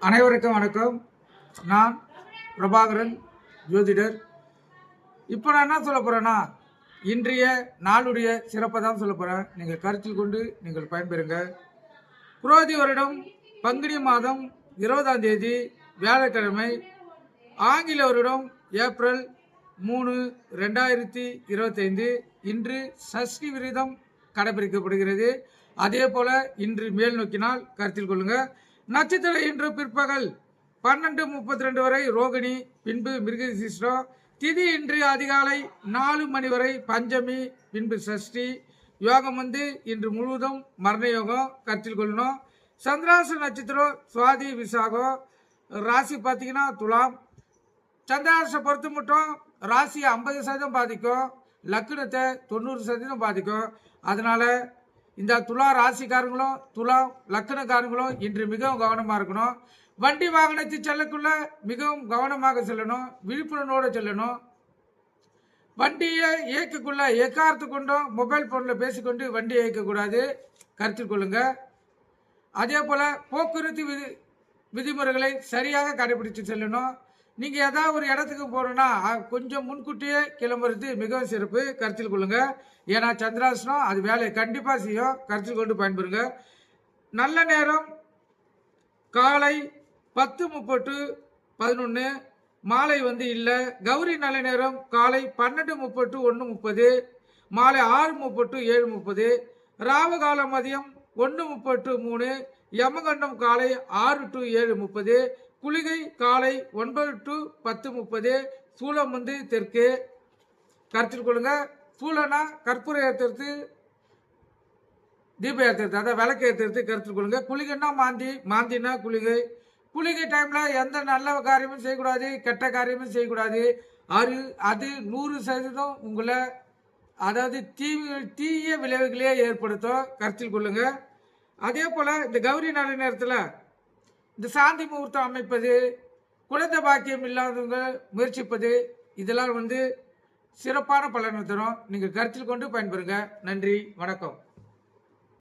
அனைவருக்கும் வணக்கம். நான் பிரபாகரன் ஜோதிடர். இப்போ நான் என்ன சொல்ல போகிறேன்னா, இன்றைய நாளுடைய சிறப்பை தான் சொல்ல போகிறேன். நீங்கள் கருத்தில் கொண்டு நீங்கள் பயன்பெறுங்க. குரோதி வருடம் பங்குனி மாதம் 20ஆம் தேதி வியாழக்கிழமை, ஆங்கில வருடம் ஏப்ரல் 3, 2025. இன்று சஷ்டி விரதம் கடைபிடிக்கப்படுகிறது. அதே போல் இன்று மேல் நோக்கினால் கருத்தில் கொள்ளுங்கள். நட்சத்திரம் இன்று பிற்பகல் 12:32 வரை ரோகிணி, பின்பு மிருகசீரிஷம். திதி இன்று அதிகாலை 4 மணி வரை பஞ்சமி, பின்பு சஷ்டி. யோகம் இன்று முழுவதும் மரண யோகம், கருத்தில் கொள்ளணும். சந்திராச நட்சத்திரம் சுவாதி விசாகம். ராசி பார்த்தீங்கன்னா துலாம். சந்திராசை பொறுத்து மட்டும் ராசி 50% பாதிக்கும், லக்னத்தை 90% பாதிக்கும். அதனால இந்த துலா ராசிக்காரங்களும் துலா லக்கணக்காரங்களும் இன்று மிகவும் கவனமாக இருக்கணும். வண்டி வாகனத்தை செல்லக்குள்ள மிகவும் கவனமாக செல்லணும், விழிப்புணர்வோடு செல்லணும். வண்டியை இயக்கக்குள்ள எக்காரத்து கொண்டும் மொபைல் ஃபோனில் பேசிக்கொண்டு வண்டியை இயக்கக்கூடாது, கருத்தில் கொள்ளுங்க. அதே போல் போக்குவரத்து விதிமுறைகளை சரியாக கடைபிடித்து செல்லணும். நீங்கள் ஏதாவது ஒரு இடத்துக்கு போகணுன்னா கொஞ்சம் முன்கூட்டியே கிளம்புறது மிகவும் சிறப்பு, கருத்தில் கொள்ளுங்க. ஏன்னா சந்திராசனம் அது வேலையை கண்டிப்பாக செய்யும், கருத்தில் கொண்டு பயன்பெறுங்க. நல்ல நேரம் காலை 10:30 11, மாலை இல்லை. கௌரி நல்ல நேரம் காலை 12:30 1:30, மாலை 6:30 7:30, ராவு காலம் மதியம் 1:30 3, யமகண்டம் காலை 6 to 7:30, குளிகை காலை 9 to 10:30, சூலம் தெற்கு, கருத்தில் கொள்ளுங்க. சூளனா கற்பூரம் ஏற்றுறது, தீபம் ஏற்றுறது, அதாவது விளக்கு ஏற்றுறது, கருத்தில் கொள்ளுங்க. குளிகைன்னா மாந்தினா குளிகை. குளிகை டைமில் எந்த நல்ல காரியமும் செய்யக்கூடாது, கெட்ட காரியமும் செய்யக்கூடாது. அது 100% உங்களை அதாவது தீய விளைவுகளே ஏற்படுத்தும், கருத்தில் கொள்ளுங்க. அதே போல் இந்த கௌரி நல்ல நேரத்தில் இந்த சாந்தி முகூர்த்தம் அமைப்பது, குழந்தை பாக்கியம் இல்லாதவங்க முயற்சிப்பது, இதெல்லாம் சிறப்பான பலனை தரும். நீங்கள் கருத்தில் கொண்டு பயன்பெறுங்க. நன்றி, வணக்கம்.